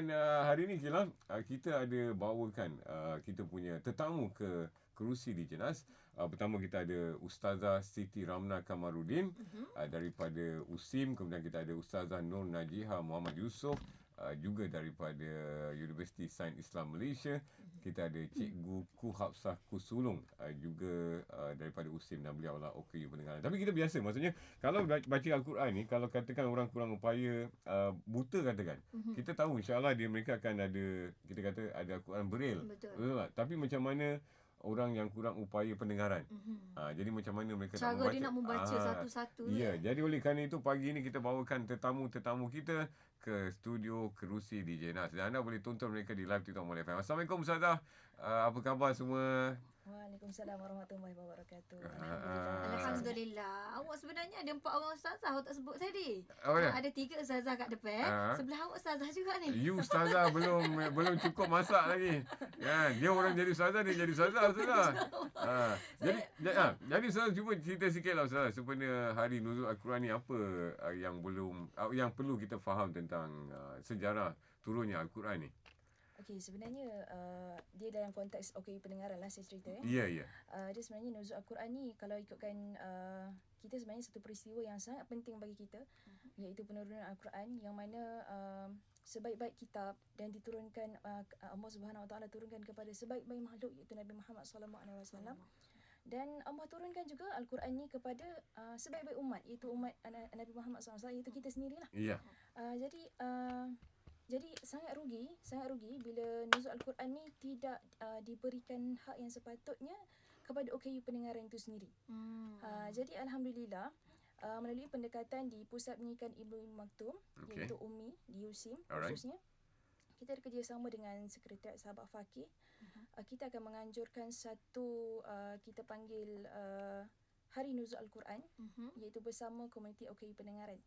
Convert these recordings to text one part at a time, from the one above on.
Dan hari ni Kilang, kita ada bawakan kita punya tetamu ke kerusi di Jenas. Pertama kita ada Ustazah Siti Ramna Kamarudin daripada USIM. Kemudian kita ada Ustazah Nur Najiha Muhammad Yusof juga daripada Universiti Sains Islam Malaysia. Kita ada Cikgu Ku Hafsah Kusulung juga daripada USIM, dan beliau adalah OKU pendengaran. Tapi kita biasa, maksudnya kalau baca Al-Quran ni, kalau katakan orang kurang upaya buta katakan, kita tahu insya-Allah mereka akan ada, kita kata ada Al-Quran Braille. Betul tak? Tapi macam mana orang yang kurang upaya pendengaran. Jadi macam mana mereka cara nak membaca? Dia nak membaca satu-satu. Ya, jadi oleh kerana itu pagi ini kita bawakan tetamu-tetamu kita ke studio kerusi di Jenas. Dan anda boleh tonton mereka di live TikTok Mula FM. Assalamualaikum Ustazah. Apa khabar semua? Waalaikumsalam warahmatullahi wabarakatuh. Alhamdulillah. Awak sebenarnya ada 4 orang ustazah awak tak sebut tadi. Ya? Ada 3 ustazah kat depan. Sebelah awak ustazah juga ni. You ustazah belum cukup masak lagi. Dia orang jadi ustazah, dia jadi ustazah. Jadi ustazah cuba cerita sikitlah ustazah sebenarnya hari nuzul Al-Quran ni apa yang perlu kita faham tentang sejarah turunnya Al-Quran ni. Okey, sebenarnya dia dalam konteks pendengaran lah saya cerita. Ya. Dia sebenarnya nuzul Al-Quran ni kalau ikutkan kita sebenarnya satu peristiwa yang sangat penting bagi kita, iaitu penurunan Al-Quran yang mana sebaik-baik kitab dan diturunkan Allah Subhanahu Wa Taala turunkan kepada sebaik-baik makhluk, iaitu Nabi Muhammad sallallahu alaihi wasallam. Dan Allah turunkan juga Al-Quran ni kepada sebaik-baik umat, iaitu umat Nabi Muhammad sallallahu alaihi wasallam, iaitu kita sendirilah. Ya. Jadi sangat rugi bila nuzul Al-Quran ni tidak diberikan hak yang sepatutnya kepada OKU pendengaran itu sendiri. Jadi alhamdulillah melalui pendekatan di Pusat Pendidikan Ibnu Maktum, iaitu UMI di USIM khususnya, kita ada kerjasama dengan Sekretariat Sahabat Faqih. Kita akan menganjurkan satu kita panggil Hari Nuzul Al-Quran, iaitu bersama komuniti OKU pendengaran.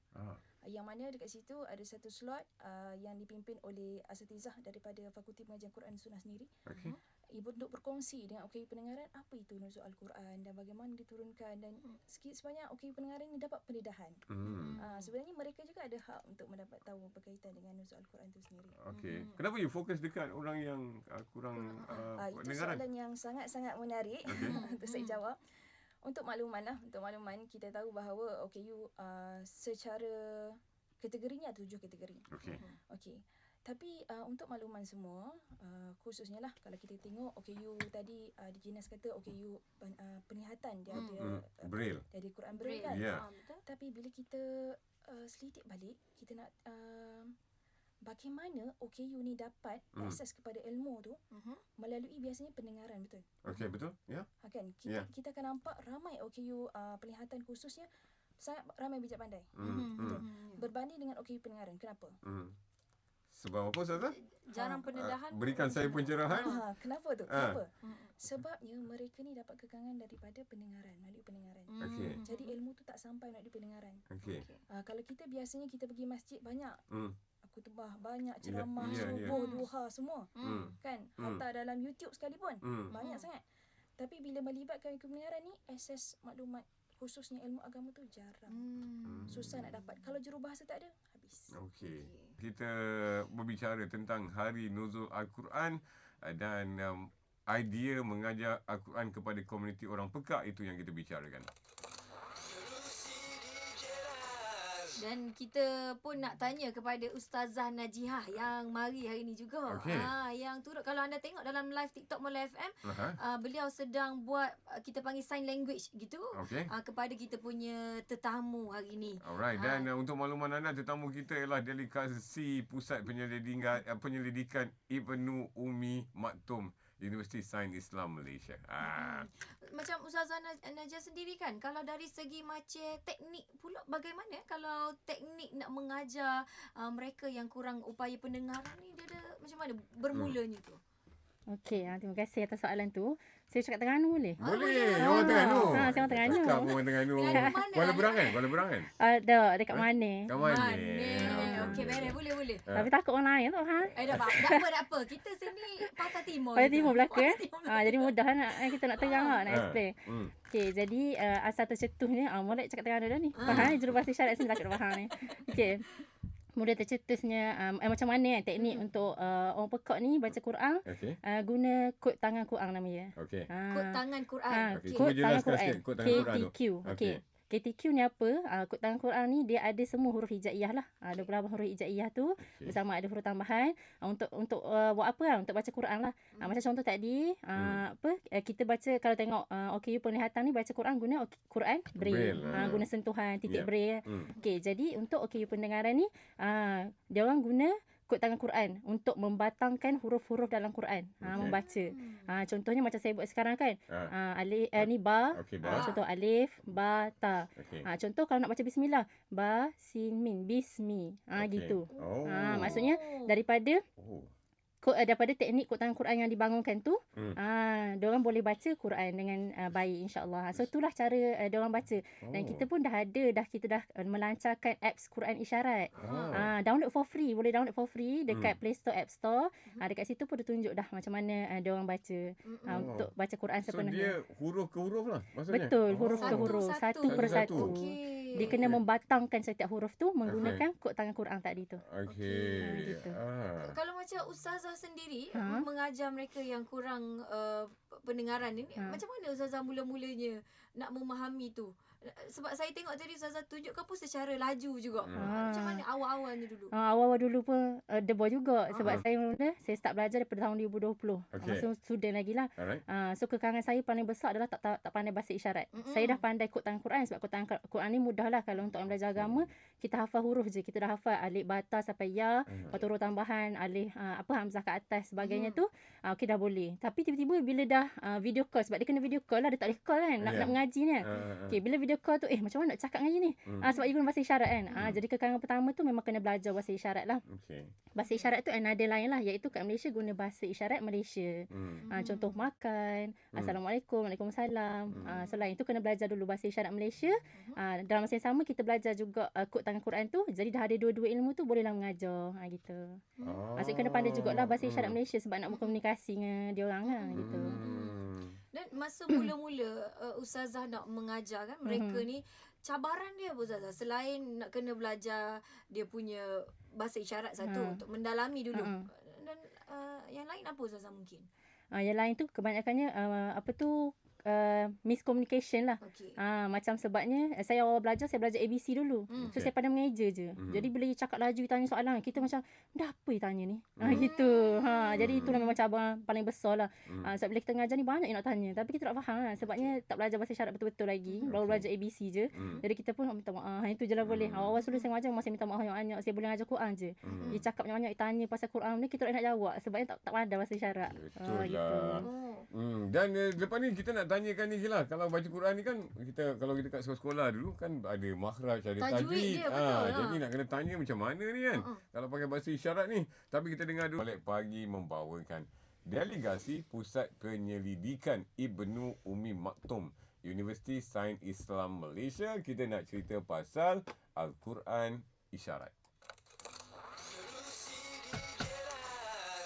Yang mana dekat situ ada satu slot yang dipimpin oleh asatizah daripada Fakulti Pengajian Quran Sunnah sendiri. Untuk berkongsi dengan OKU pendengaran apa itu Nuzul Al-Quran dan bagaimana diturunkan, dan sikit sebanyak OKU pendengaran ini dapat pendedahan. Sebenarnya mereka juga ada hak untuk mendapat tahu berkaitan dengan Nuzul Al-Quran itu sendiri. Kenapa you fokus dekat orang yang kurang itu pendengaran? Soalan yang sangat-sangat menarik untuk saya jawab. Untuk makluman kita tahu bahawa OKU secara kategorinya ada 7 kategori. Okey. Tapi untuk makluman semua, khususnya lah kalau kita tengok OKU tadi di Jenas kata OKU penglihatan dia ada Braille. Dia ada Quran Braille kan. Tapi bila kita selidik balik, kita nak bagaimana OKU ni dapat akses kepada ilmu tu melalui biasanya pendengaran, betul? Okey, betul. Ya. Kan kita akan nampak ramai OKU penglihatan khususnya sangat ramai bijak pandai. Betul. Berbanding dengan OKU pendengaran. Kenapa? Sebab apa Ustazah? Jarang pendedahan. Berikan saya pencerahan. Kenapa tu? Kenapa? Sebabnya mereka ni dapat kekangan daripada pendengaran, melalui pendengaran. Jadi ilmu tu tak sampai melalui pendengaran. Kalau kita biasanya kita pergi masjid banyak. Khutbah banyak, ceramah, subuh, duha semua. Kan? Hatta dalam YouTube sekalipun. Banyak sangat. Tapi bila melibatkan pendengaran ni, akses maklumat khususnya ilmu agama tu jarang. Susah nak dapat. Kalau jurubahasa tak ada, habis. Kita berbicara tentang Hari Nuzul Al-Quran dan idea mengajar Al-Quran kepada komuniti orang pekak, itu yang kita bicarakan. Dan kita pun nak tanya kepada Ustazah Najihah yang mari hari ni juga. Yang turut, kalau anda tengok dalam live TikTok Mula FM, beliau sedang buat kita panggil sign language gitu kepada kita punya tetamu hari ni. Alright. Dan untuk makluman anda, tetamu kita ialah delegasi Pusat Penyelidikan Ibnu Umi Maktum, Universiti Sains Islam Malaysia. Macam Ustazah Najah sendiri kan, kalau dari segi macam teknik pula bagaimana kalau teknik nak mengajar mereka yang kurang upaya pendengaran ni, dia ada macam mana bermulanya tu? Okey, terima kasih atas soalan tu. Saya cakap Terengganu boleh? Boleh. Orang Terengganu. Saya orang Terengganu. Cakap orang Terengganu. Kuala Berangan. Dekat Mane. Kat Mane. Okey, boleh. Tapi takut orang lain tu Tak apa. Kita sini Patah Timur. Patah Timur belaka. Jadi mudah kita nak terang nak explain. Okey, jadi asal tercetuhnya molek cakap Terengganu dah ni. Faham ni jurubahasa isyarat sini belaka faham ni. Okey. mudah tercetusnya macam mana teknik untuk orang pekak ni baca Quran. Guna kod tangan Quran namanya. Kod tangan Quran. Kod tangan Quran. KTQ. KTQ ni apa? Kod tangan Quran ni dia ada semua huruf hijaiyah lah. 28 huruf hijaiyah tu bersama ada huruf tambahan untuk buat apa lah? Untuk baca Quran lah. Macam contoh tadi kita baca kalau tengok OKU penglihatan ni baca Quran guna Quran Braille. Guna sentuhan titik Braille. Okey, jadi untuk OKU pendengaran ni dia orang guna kod tangan Quran untuk membatangkan huruf-huruf dalam Quran. Membaca. Contohnya macam saya buat sekarang kan. Alif ni ba. Contoh alif, ba, ta. Contoh kalau nak baca bismillah, ba, sin, min, bismi. Gitu. Maksudnya daripada daripada teknik kod tangan Quran yang dibangunkan tu, diorang boleh baca Quran dengan baik insya-Allah. So itulah cara diorang baca. Dan kita pun kita dah melancarkan apps Quran isyarat. Download for free, boleh download for free dekat Play Store, App Store. Dekat situ pun dia tunjuk dah macam mana diorang baca untuk baca Quran sepenuhnya. So dia huruf ke huruf lah maksudnya. Betul, huruf ke huruf, satu persatu. Dia kena membatangkan setiap huruf tu menggunakan kod tangan Quran tadi tu. Gitu. Kalau macam ustazah sendiri mengajar mereka yang kurang pendengaran ni, macam mana ustazah mula-mulanya nak memahami tu? Sebab saya tengok tadi ustazah tunjukkan pun secara laju juga. Macam mana awal-awalnya dulu? Awal-awal dulu pun debur juga. Sebab saya start belajar daripada tahun 2020. Masa student lagi lah. So kekurangan saya paling besar adalah tak pandai bahasa isyarat. Saya dah pandai kod tangan Quran. Sebab kod tangan Quran ni mudah lah. Kalau untuk orang belajar agama, kita hafal huruf je. Kita dah hafal alif, bata sampai ya. Lepas tu huruf tambahan, alif, hamzah kat atas sebagainya tu. Okay, dah boleh. Tapi tiba-tiba bila dah video call. Sebab dia kena video call lah. Dia tak boleh call kan. Nak mengaji ni kan. Okay, bila video call tu macam mana nak cakap dengan ni sebab dia guna bahasa isyarat kan. Jadi kekurangan pertama tu memang kena belajar bahasa isyarat lah. Bahasa isyarat tu another lain lah, iaitu kat Malaysia guna bahasa isyarat Malaysia. Contoh makan, Assalamualaikum, Waalaikumsalam. So lain tu kena belajar dulu bahasa isyarat Malaysia. Dalam masa yang sama kita belajar juga kod tangan Quran tu. Jadi dah ada dua-dua ilmu tu bolehlah mengajar gitu. Maksudnya kena pandai jugalah bahasa isyarat Malaysia sebab nak berkomunikasi dengan dia orang lah gitu. Dan masa mula-mula ustazah nak mengajar kan, mereka ni cabaran dia apa ustazah? Selain nak kena belajar dia punya bahasa isyarat satu untuk mendalami dulu. Dan yang lain apa ustazah mungkin? Yang lain tu kebanyakannya miscommunication lah. Macam sebabnya saya awal belajar, saya belajar ABC dulu. So saya pandai mengeja je. Jadi bila dia cakap laju, dia tanya soalan, kita macam dah apa dia tanya ni? Gitu. Jadi itulah memang cabaran paling besar lah. Sebab bila kita mengajar ni banyak yang nak tanya, tapi kita tak faham lah. Sebabnya tak belajar bahasa isyarat betul-betul lagi. Baru belajar ABC je. Jadi kita pun minta maaf. Itu je lah boleh. Awal dulu saya mengajar masih minta maaf banyak-banyak. Saya boleh mengajar Quran je. Dia cakap banyak-banyak, dia tanya pasal Quran ni, kita tak nak jawab. Sebabnya tak pandai bahasa isyarat. Betul lah. Dan lepas ni kita nak tanyakan ni je lah. Kalau baca Quran ni kan, kalau kita kat sekolah dulu kan ada makhraj, ada tajwid. Jadi nak kena tanya macam mana ni kan. Kalau pakai bahasa isyarat ni. Tapi kita dengar dulu. Balik pagi membawakan delegasi Pusat Penyelidikan Ibnu Umi Maktum, Universiti Sains Islam Malaysia. Kita nak cerita pasal Al-Quran Isyarat.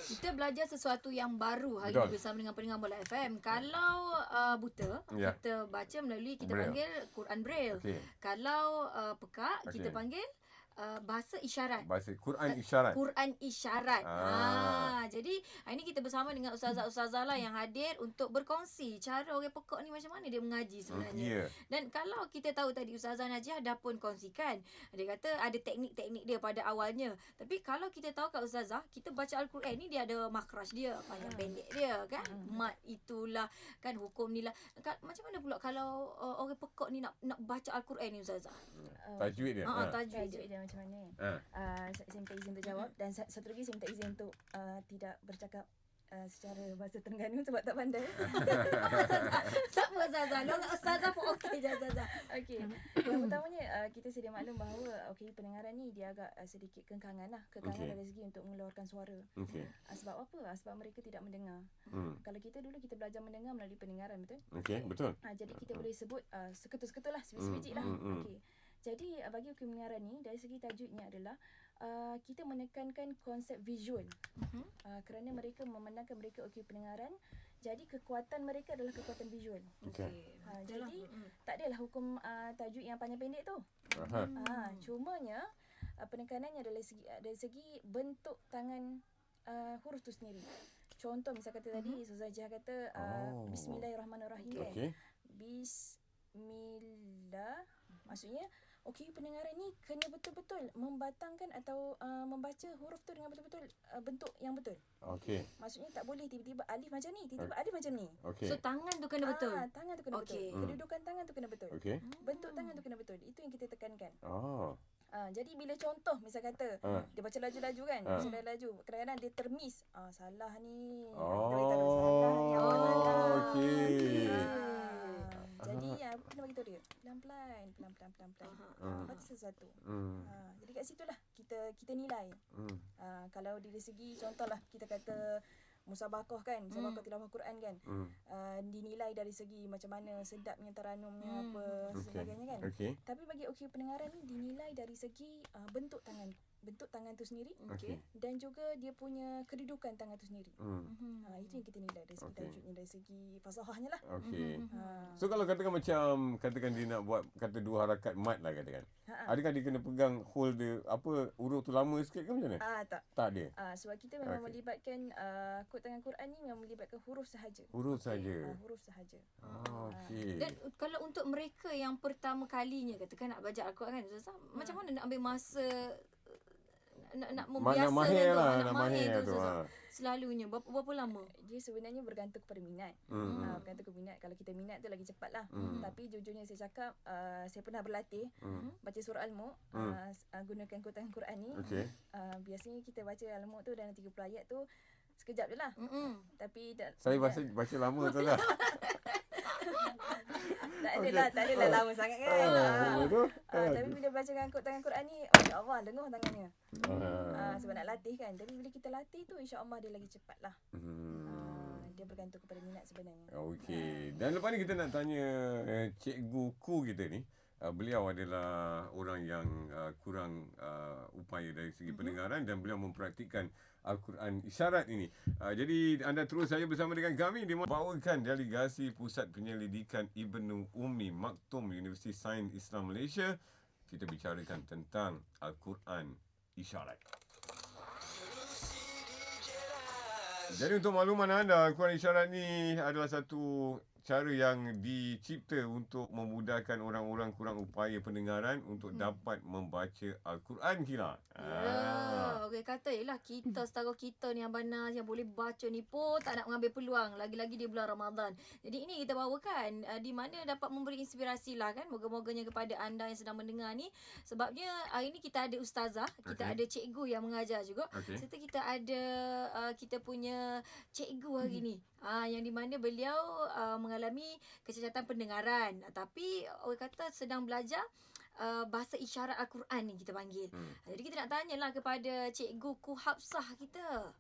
Kita belajar sesuatu yang baru hari ini bersama dengan pendengar Bola FM. Kalau buta, kita baca melalui kita Braille. Panggil Quran Braille. Kalau pekak, kita panggil bahasa isyarat. Bahasa Quran isyarat. Quran isyarat. Jadi hari ni kita bersama dengan ustazah-ustazah lah yang hadir untuk berkongsi cara orang pekak ni macam mana dia mengaji sebenarnya. Dan kalau kita tahu tadi ustazah Najiah dah pun kongsikan, dia kata ada teknik-teknik dia pada awalnya. Tapi kalau kita tahu kat ustazah, kita baca Al-Quran ni dia ada makhraj dia, panjang pendek dia kan. Mat itulah kan, hukum ni lah. Macam mana pula kalau orang pekak ni nak baca Al-Quran ni ustazah? Tajwid dia. Tajwid dia macam mana? Saya minta izin untuk jawab. Dan satu lagi saya minta izin untuk tidak bercakap secara bahasa Terengganu sebab tak pandai. Tak apa Zazah. Logak ustazah pun okey je Zazah. Okey. Yang pertamanya kita sedia maklum bahawa pendengaran ni dia agak sedikit kengkangan lah. Kengkangan dari segi untuk mengeluarkan suara. Sebab apa? Sebab mereka tidak mendengar. Kalau kita dulu kita belajar mendengar melalui pendengaran, betul? Okey, betul. Jadi kita boleh sebut seketul-seketul lah, sebiji lah. Okey. Jadi bagi pendengaran ni dari segi tajwidnya adalah kita menekankan konsep visual. Kerana mereka memandangkan mereka pendengaran, jadi kekuatan mereka adalah kekuatan visual. Jadi tak adalah hukum tajwid yang panjang pendek tu. Cumanya penekanannya dari segi bentuk tangan huruf tu sendiri. Contoh misal kata tadi Ustazah Jiah kata Bismillahirrahmanirrahim kan. Bismillah, maksudnya okey, pendengaran ni kena betul-betul membatangkan atau membaca huruf tu dengan betul-betul bentuk yang betul. Okey. Maksudnya tak boleh tiba-tiba alif macam ni, tiba-tiba alif macam ni. Okay. So tangan tu kena betul. Tangan tu kena betul. Kedudukan tangan tu kena betul. Okay. Bentuk tangan tu kena betul. Itu yang kita tekankan. Jadi bila contoh misal kata dia baca laju-laju kan, baca laju, kadang-kadang dia termiss. Salah ni. Salah ni, apa salah. Okey. Jadi aku kena bagi tahu dia pelan-pelan. Baca satu-satu. Jadi kat situlah kita nilai. Kalau dari segi contohlah kita kata musabaqah kan, musabaqah tilawah Quran kan. Dinilai dari segi macam mana sedapnya taranumnya apa sebagainya kan. Tapi bagi OKU pendengaran ni dinilai dari segi bentuk tangan tu sendiri dan juga dia punya kedudukan tangan tu sendiri. Itu yang kita nilai dari segi tajwidnya, dari segi fasahahnya lah. So kalau katakan dia nak buat kata 2 harakat mat lah katakan. Adakah dia kena pegang hold dia huruf tu lama sikit ke macam mana? Tak ada. Sebab kita memang melibatkan kod tangan Quran ni memang melibatkan huruf sahaja. Huruf sahaja. Dan kalau untuk mereka yang pertama kalinya katakan nak belajar Al-Quran kan, macam mana nak ambil masa nak membiasakan nak mahir tu selalunya berapa lama? Dia sebenarnya bergantung kepada minat. Bergantung kepada minat. Kalau kita minat tu lagi cepat lah. Tapi jujurnya saya cakap saya pernah berlatih baca surah Al-Mulk, gunakan kod tangan Quran ni. Biasanya kita baca Al-Mulk tu dalam 30 ayat tu sekejap je lah. Tapi saya baca lama tu lah. Tak adalah lama sangat kan. Tapi bila baca dengan kod tangan Quran ni, insya-Allah lenguh tangannya. Sebab nak latih kan. Tapi bila kita latih tu insya-Allah dia lagi cepat lah. Dia bergantung kepada minat sebenarnya. Okey. Dan lepas ni kita nak tanya Cikgu Ku kita ni. Beliau adalah orang yang kurang upaya dari segi pendengaran dan beliau mempraktikkan Al-Quran isyarat ini. Jadi anda terus saja bersama dengan kami dibawakan delegasi Pusat Penyelidikan Ibnu Ummi Maktum Universiti Sains Islam Malaysia. Kita bicarakan tentang Al-Quran isyarat. Jadi untuk makluman anda, Al-Quran isyarat ni adalah satu cara yang dicipta untuk memudahkan orang-orang kurang upaya pendengaran untuk dapat membaca Al-Quran kira. Okey, kata ialah kita setara kita ni Abang Nas yang boleh baca ni pun tak nak mengambil peluang, lagi-lagi di bulan Ramadan. Jadi ini kita bawakan di mana dapat memberi inspirasi lah kan, moga-moganya kepada anda yang sedang mendengar ni. Sebabnya hari ni kita ada ustazah, kita ada cikgu yang mengajar juga. Serta kita ada kita punya cikgu hari ni. Yang di mana beliau mengalami kecacatan pendengaran, tapi orang kata sedang belajar bahasa isyarat Al-Quran ni kita panggil. Jadi kita nak tanyalah kepada Cikgu Ku Hafsah kita.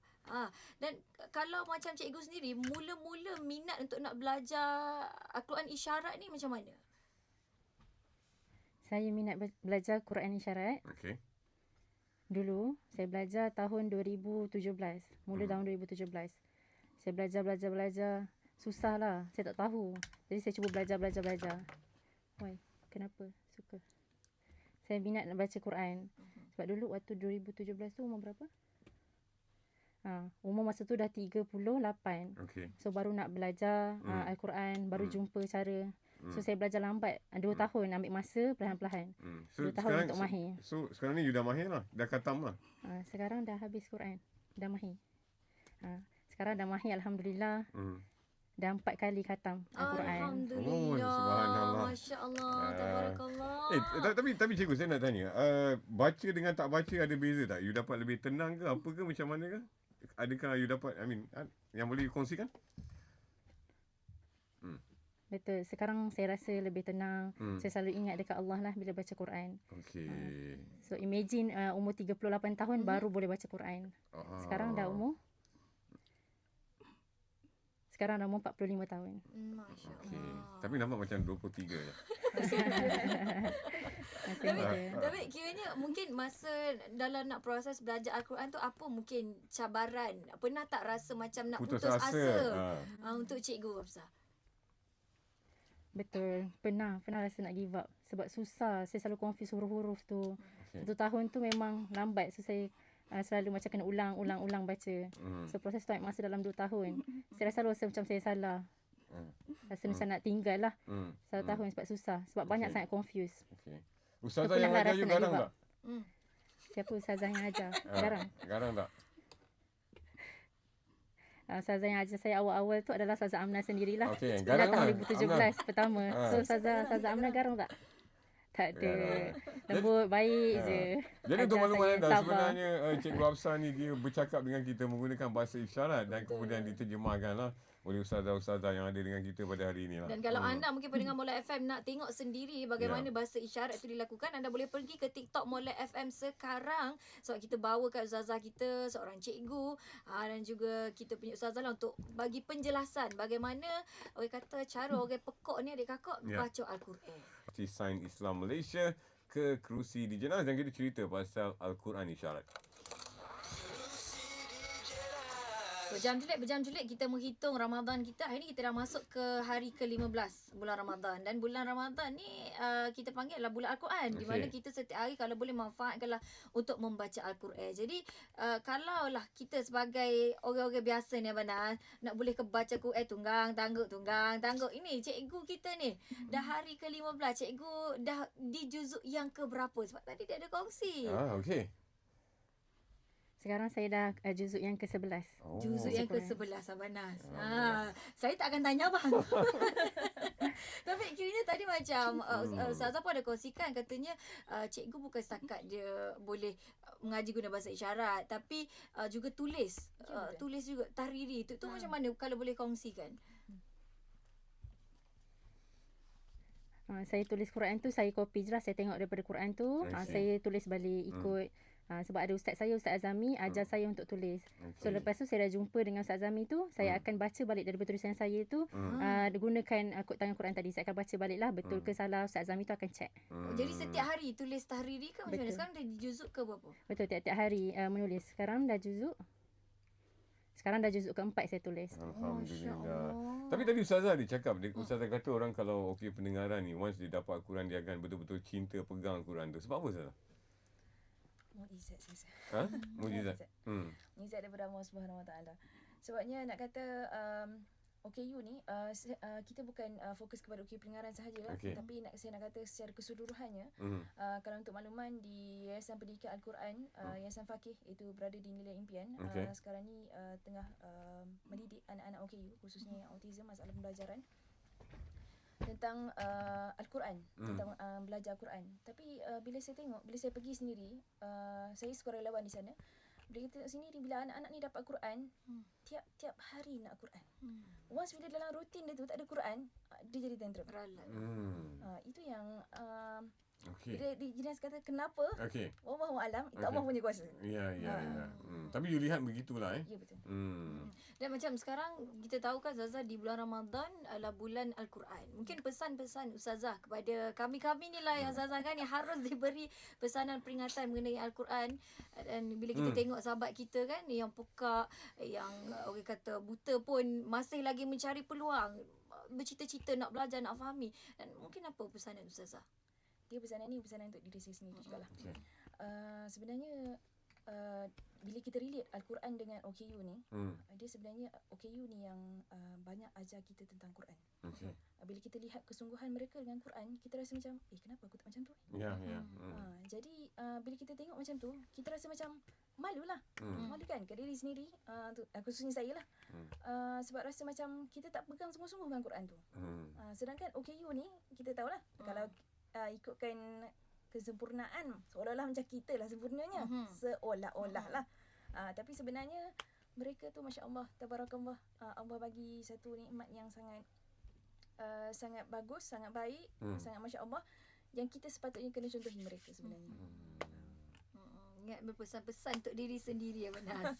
Dan kalau macam cikgu sendiri mula-mula minat untuk nak belajar Al-Quran isyarat ni macam mana? Saya minat belajar Quran isyarat. Dulu saya belajar tahun 2017. Mula tahun 2017. Saya belajar. Susah lah. Saya tak tahu. Jadi saya cuba belajar. Why? Kenapa? Suka. Saya minat nak baca Quran. Sebab dulu waktu 2017 tu umur berapa? Umur masa tu dah 38. So baru nak belajar Al-Quran. Baru jumpa cara. So saya belajar lambat. 2 tahun ambil masa perlahan-lahan. 2 tahun untuk mahir. So sekarang ni you dah mahir lah. Dah khatam lah. Sekarang dah habis Quran. Dah mahir. Sekarang dah mahir Alhamdulillah. Dah 4 kali khatam Al-Quran. Alhamdulillah. Subhanallah. Masya-Allah. Tabarakallah. Tapi cikgu saya nak tanya, baca dengan tak baca ada beza tak? You dapat lebih tenang ke apa ke macam mana ke? Adakah you dapat yang boleh kongsikan? Betul. Sekarang saya rasa lebih tenang. Saya selalu ingat dekat Allah lah bila baca Quran. So imagine umur 38 tahun baru boleh baca Quran. Sekarang dah umur 45 tahun. Masya-Allah. Tapi nampak macam 23 je. Tapi kiranya mungkin masa dalam nak proses belajar Al-Quran tu apa mungkin cabaran? Pernah tak rasa macam nak putus asa? Untuk Cikgu Hafsah? Betul. Pernah rasa nak give up. Sebab susah. Saya selalu confuse huruf-huruf tu. 1 tahun tu memang lambat. So saya selalu macam kena ulang baca. So proses tu ambil masa dalam 2 tahun. Saya selalu rasa macam saya salah. Rasa macam nak tinggal lah 1 tahun sebab susah. Sebab banyak sangat confused. Ustazah yang ajar you garang tak? Siapa ustazah yang ajar? Garang tak? Ustazah yang ajar saya awal-awal tu adalah Ustazah Amna sendirilah. Garang tahun lah 2017 pertama. So Ustazah Amna garang tak? Tak ada. Lembut, baik je. Jadi untuk makluman anda, sebenarnya Cikgu Hafsah ni dia bercakap dengan kita menggunakan bahasa isyarat dan kemudian diterjemahkan lah oleh ustazah-ustazah yang ada dengan kita pada hari ini lah. Dan kalau anda mungkin pendengar Mola FM nak tengok sendiri bagaimana bahasa isyarat itu dilakukan, anda boleh pergi ke TikTok Mola FM sekarang. Sebab kita bawakan ustazah kita, seorang cikgu dan juga kita punya ustazah lah untuk bagi penjelasan bagaimana orang kata cara orang pekok ni adik kakak baca Al-Quran. Sains Islam Malaysia ke Kerusi di Jenas dan kita cerita pasal Al-Quran Isyarat. Berjam jelit kita menghitung Ramadan kita. Hari ni kita dah masuk ke hari ke-15 bulan Ramadan. Dan bulan Ramadan ni kita panggil lah bulan Al-Quran. Di mana kita setiap hari kalau boleh manfaatkanlah untuk membaca Al-Quran. Jadi kalau lah kita sebagai orang-orang biasa ni Abang nak boleh baca Quran tunggang tangguk. Ini cikgu kita ni dah hari ke-15. Cikgu dah di juzuk yang ke berapa? Sebab tadi dia ada kongsi. Okey. Sekarang saya dah juzuk yang ke-11. Juzuk yang ke-11 Abang Nas. Saya tak akan tanya abang. Tapi kiranya tadi macam Ustazah pun ada kongsikan katanya cikgu bukan setakat dia boleh mengaji guna bahasa isyarat tapi juga tulis. Tulis juga tahriri. Itu macam mana kalau boleh kongsikan? Saya tulis Quran tu, saya copy je lah. Saya tengok daripada Quran tu, saya tulis balik ikut. Sebab ada Ustaz Azami ajar saya untuk tulis. So lepas tu saya dah jumpa dengan Ustaz Azami tu, saya akan baca balik daripada tulisan saya tu, gunakan kod tangan Quran tadi. Saya akan baca balik lah betul ke salah. Ustaz Azami tu akan check. Jadi setiap hari tulis tahriri ke macam mana? Sekarang dah juzuk ke berapa? Betul, tiap-tiap hari menulis. Sekarang dah juzuk keempat saya tulis. Alhamdulillah. Tapi tadi Ustazah dia cakap, Ustazah kata orang kalau pendengaran ni, once dia dapat Al-Quran dia akan betul-betul cinta pegang Al-Quran tu. Sebab apa Ustazah? Mukjizat saya. Mukjizat. Mukjizat daripada Allah Subhanahu Wa Taala. Sebabnya nak kata OKU ni kita bukan fokus kepada OKU pendengaran sahajalah, tapi saya nak kata secara keseluruhannya. Kalau untuk makluman di Yayasan Pendidikan Al-Quran, Yayasan Faqih itu berada di Nilai Impian. Sekarang ni tengah mendidik anak-anak OKU khususnya yang autism, masalah pembelajaran tentang Al-Quran, tentang belajar Al-Quran. Tapi bila saya pergi sendiri, saya sukarelawan di sana. Bila kita tengok sendiri, bila anak-anak ni dapat Quran, tiap-tiap hari nak Quran. Once bila dalam rutin dia tu tak ada Quran, dia jadi tantrum. Itu yang bila Jenas kata kenapa? Wallahu alam, itu Allah punya kuasa. Ya. Tapi you lihat begitulah Ya betul. Dan macam sekarang kita tahu kan Ustazah di bulan Ramadan adalah bulan Al-Quran. Mungkin pesan-pesan Ustazah kepada kami-kami ni lah yang Ustazah kan yang harus diberi pesanan peringatan mengenai Al-Quran. Dan bila kita tengok sahabat kita kan yang pekak, yang orang kata buta pun masih lagi mencari peluang, bercita-cita nak belajar, nak fahami. Dan mungkin apa pesanan Ustazah? Dia pesanan ni pesanan untuk diri saya sendiri juga lah. Sebenarnya bila kita relate Al-Quran dengan OKU ni, dia sebenarnya OKU ni yang banyak ajar kita tentang Quran. Bila kita lihat kesungguhan mereka dengan Quran, kita rasa macam, kenapa aku tak macam tu? Jadi bila kita tengok macam tu, kita rasa macam malulah. Malu kan ke diri sendiri, khususnya saya lah. Sebab rasa macam kita tak pegang sungguh-sungguh dengan Quran tu. Sedangkan OKU ni, kita tahulah, kalau ikutkan kesempurnaan, seolah-olah macam kita lah sempurnanya, seolah-olah lah. Tapi sebenarnya mereka tu Masya Allah, Tabarakallah, Allah bagi satu nikmat yang sangat bagus, sangat baik, sangat Masya Allah, yang kita sepatutnya kena contohi mereka sebenarnya. Ingat berpesan-pesan untuk diri sendiri ya Nas.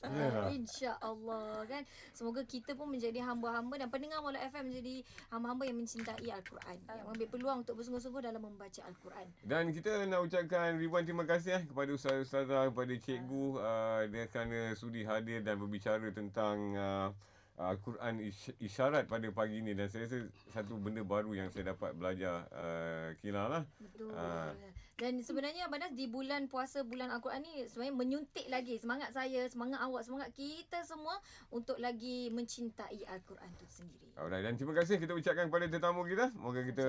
InsyaAllah kan. Semoga kita pun menjadi hamba-hamba dan pendengar Mola FM menjadi hamba-hamba yang mencintai Al-Quran, yang mengambil peluang untuk bersungguh-sungguh dalam membaca Al-Quran. Dan kita nak ucapkan ribuan terima kasih kepada ustazah, kepada cikgu dia kerana sudi hadir dan berbicara tentang Al-Quran isyarat pada pagi ni, dan saya rasa satu benda baru yang saya dapat belajar Kila lah. Betul. Dan sebenarnya Abang di bulan puasa, bulan Al-Quran ni sebenarnya menyuntik lagi semangat saya, semangat awak, semangat kita semua untuk lagi mencintai Al-Quran tu sendiri. Alright, dan terima kasih kita ucapkan kepada tetamu kita. Moga kita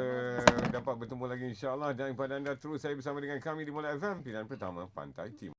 dapat bertemu lagi insya-Allah. Dan kepada anda terus saya bersama dengan kami di Mola FM, pilihan pertama Pantai Timur.